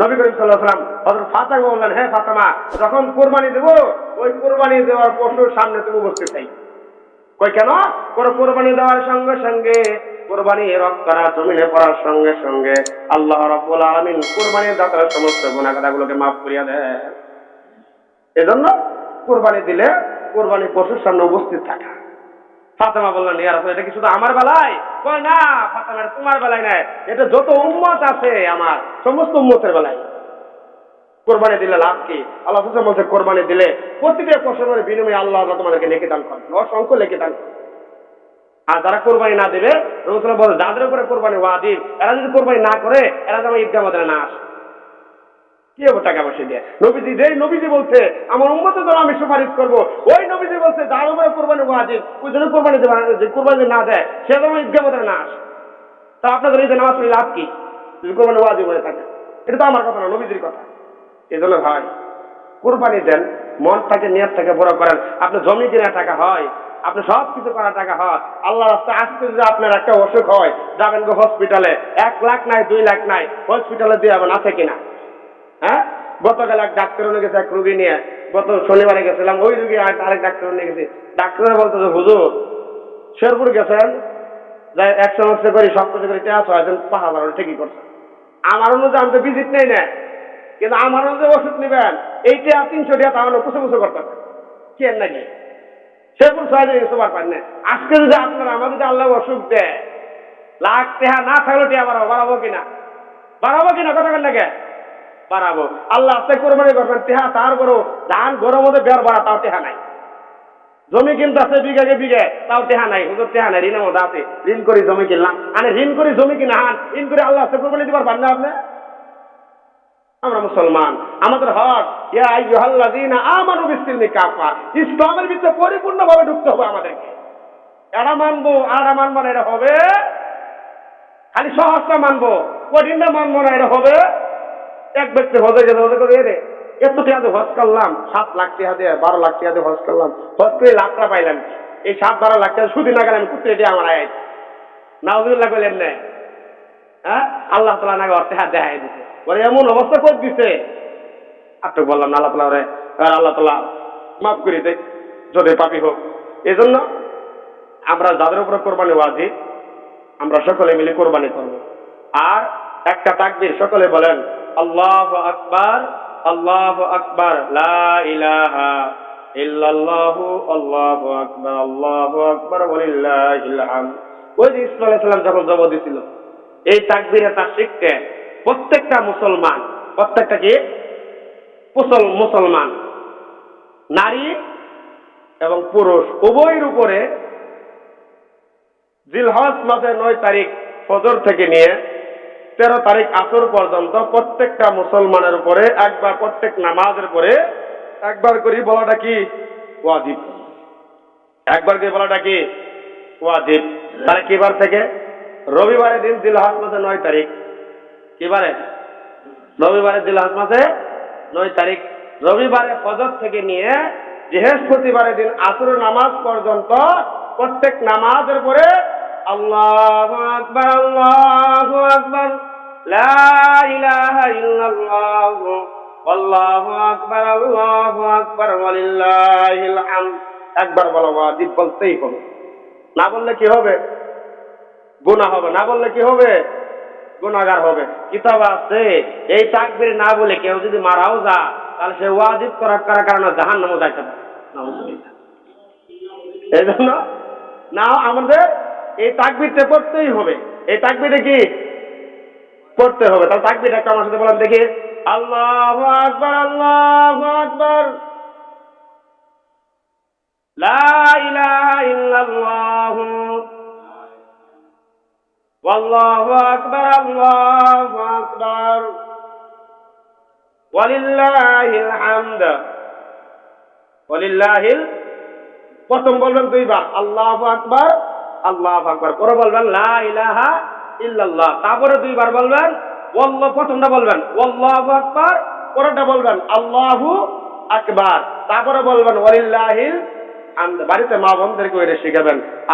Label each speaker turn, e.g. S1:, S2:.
S1: নবী করিম সাল্লাল্লাহু আলাইহি ওয়াসাল্লাম হযরত ফাতেমা বললেন, হে ফাতেমা, যখন কুরবানি দেব ওই কুরবানি দেওয়ার পশুর সামনে তুমি উপস্থিত থাই। কই কেন? কুরবানি দেওয়ার সঙ্গে সঙ্গে কুরবানি রব করা জমিনে পড়ার সঙ্গে সঙ্গে আল্লাহ রাব্বুল আলামিন কুরবানির দাতার সমস্ত গুনাহগুলোকে মাফ করিয়া দেয়। এজন্য কুরবানি দিলে কুরবানি পশুর সামনে উপস্থিত থাকা। ফাতেমা বললেন, ইয়া রাসূল, এটা কি শুধু আমার বেলায়? কই না ফাতেমা, এটা তোমার বেলায় না, এটা যত উম্মত আছে আমার সমস্ত উম্মতের বেলায়। কোরবানি দিলে লাভ কি? আল্লাহ রাসূল বলছে, কোরবানি দিলে প্রতিটা পশুর বিনিময়ে আল্লাহ তোমাদেরকে নেকি দান করবেন, অসংখ্য নেকি দান করবেন। আর যারা কোরবানি না দিবে, রাসূল বলে যাদের উপরে কোরবানি ওয়াজিব, এরা যদি কোরবানি না করে এরা যেন ঈদগাহ ময়দানে না আসে। কি হবে টাকা পয়সা দিয়ে? নবীজি বলছে আমার উম্মতের জন্য আমি সুপারিশ করবো, ওই নবীজি বলছে যার উপরে কোরবানি ওয়াজিব ওই জন্য কোরবানি দেবে, যে কোরবানি না দেয় সে যেন ঈদগাহ ময়দানে না আসে। তা আপনাদের এই যে নামাজ পড়লে লাভ কি যদি কোরবানি ওয়াজিব হয়ে থাকে? এটা তো আমার কথা না, নবীজির কথা। এই জন্য ভাই কোরবানি দেন, মনটাকে নিয়তটাকে বড় করেন। আপনি জমি কিনা টাকা হয়, আপনি সব কিছু করা টাকা হয়, আল্লাহ রাস্তায় আসতে যদি আপনার একটা অসুখ হয়, যাবেন গো হসপিটালে, 1 লাখ নাই 2 লাখ নাই, হসপিটালে দিয়ে যাবেন, আছে কিনা? হ্যাঁ, গতকাল এক ডাক্তার নিয়ে গেছে এক রুগী নিয়ে, গত শনিবারে গেছিলাম, ওই রুগী আরেক ডাক্তার নিয়ে গেছি। ডাক্তার বলতো যে হুজুর শেরপুর গেছেন, যাই 1 সমস্যা করি সব কিছু করি 5,000 ঠিকই করছেন। আমার অনুযায়ী আমি তো ভিজিট নেই না, কিন্তু আমার যে ওষুধ নেবেন এইটা 300 টাকা তাহলে কুসুমুসু করতেছে কি এর নাকি শেরপুর সহজে সুপার পান না। আজকে যদি আপনারা আমাদের যদি আল্লাহ অসুখ দেয়, লাখ টাকা না থাকলেও টাকা বাড়াবো কিনা কথা কেন লাগে বাড়াবো। আল্লাহ আস্তে কোরবানি করবেন, টেহা তার বড় ধান গরম মধ্যে বের বাড়া, তাও টেহা নাই। জমি কিনতে আছে বিঘাকে বিঘে, তাও টেহা নাই, হুজুর টেহা নাই, ঋণের মধ্যে আছে, ঋণ করি জমি কিনলাম, আরে ঋণ করি জমি কিনা হান, ঋণ করে আল্লাহ আস্তে কোরবানি দিবার পারেন না আপনি? আমরা মুসলমান, আমাদের হক ইয়া আইয়ুহাল্লাযীনা আমানু বিসমিল্লাহি কাফা, ইসলামের ভিতরে পরিপূর্ণভাবে ঢুকতে হবে আমাদেরকে। এটা মানবো আর মানবো না এটা হবে, খালি সহজটা মানবো কঠিনটা মানবো না এটা হবে। এক ব্যক্তি হজে গেছে, হজে করে এরে এত টাকা দিয়ে হজ করলাম, 7 লাখ টাকা দিয়ে 12 লাখ টাকা দিয়ে হজ করলাম, হজ করে লাখটা পাইলাম, এই 7-12 লাখ টাকা সুদি না গেলে আমি কুত্তে দিয়ে আমার আয় নাউজুবিল্লাহ বলেন না। হ্যাঁ, আল্লাহ তাআলা নাকি অর্থে হাত দেখাই দিছে, বলে এমন অবস্থা করে দিছে। আপনি বললাম না আল্লাহ তাআলা রে, আল্লাহ তাআলা মাফ করে দেয় যদি পাপী হোক। এই জন্য আমরা যাদের উপরে কোরবানি ওয়াজিব আমরা সকলে মিলে কোরবানি করব। আর একটা তাকবীর সকলে বলেন, আল্লাহু আকবার, আল্লাহু আকবার, লা ইলাহা ইল্লাল্লাহু, আল্লাহু আকবার, আল্লাহু আকবার, ওয়ালিল্লাহিল হামদ। ওই যে ইসমাঈল আলাইহিস সালাম যখন জবাব দিছিল, এই তাকবীরে তা শিখতে প্রত্যেকটা মুসলমান, প্রত্যেকটা কি মুসলমান নারী এবং পুরুষ উভয়ের উপরে জিলহজ মাসের 9 তারিখ ফজর থেকে নিয়ে 13 তারিখ আসর পর্যন্ত প্রত্যেকটা মুসলমানের উপরে একবার, প্রত্যেক নামাজের পরে একবার করে বলাটা কি ওয়াজিব, একবার করে বলাটা কি ওয়াজিব। তাহলে কিবার থেকে? রবিবারের দিন জিলহজ মাসের 9 তারিখ, কিবারে? রবিবারের জিলহজ মাসে 9 তারিখ, রবিবারে ফজর থেকে নিয়ে বৃহস্পতিবারের দিন আসরের নামাজ পর্যন্ত প্রত্যেক নামাজের পরে আল্লাহু আকবার, আল্লাহু আকবার, লা ইলাহা ইল্লাল্লাহু, আল্লাহু আকবার, আল্লাহু আকবার, ওয়ালিল্লাহিল হামদ একবার বলা ওয়াজিব, বলতেই হবে। না বললে কি হবে? গুনাহ হবে। না বললে কি হবে? গুনাহগার হবে। কিতাব আছে এই তাকবীর না বলে কেউ যদি মারাও যায় তাহলে সে ওয়াজিব করার কারণে জাহান্নামে যাইতে পারে। এই জন্য না আমাদের এই তাকবীরটা পড়তেই হবে। এই তাকবীরটা কি পড়তে হবে? তাহলে তাকবীরটা একটা আমার সাথে বলেন দেখি, আল্লাহু আকবার, আল্লাহু আকবার, লা ইলাহা ইল্লাল্লাহু, ওয়াল্লাহু আকবার, আল্লাহু আকবার, ওয়ালিল্লাহিল হামদ, ওয়ালিল্লাহিল। প্রথম বলবেন 2 বার আল্লাহু আকবার, আল্লাহু আকবার, পরে বলবেন লা ইলাহা ইল্লাল্লাহ, তারপরে 2 বার বলবেন ওয়াল্লাহ, প্রথমটা বলবেন ওয়াল্লাহু আকবার, পরেরটা বলবেন আল্লাহু আকবার, তারপরে বলবেন ওয়ালিল্লাহিল হামদ। বাড়িতে মা বোনদেরকে এটা শিখাবেন।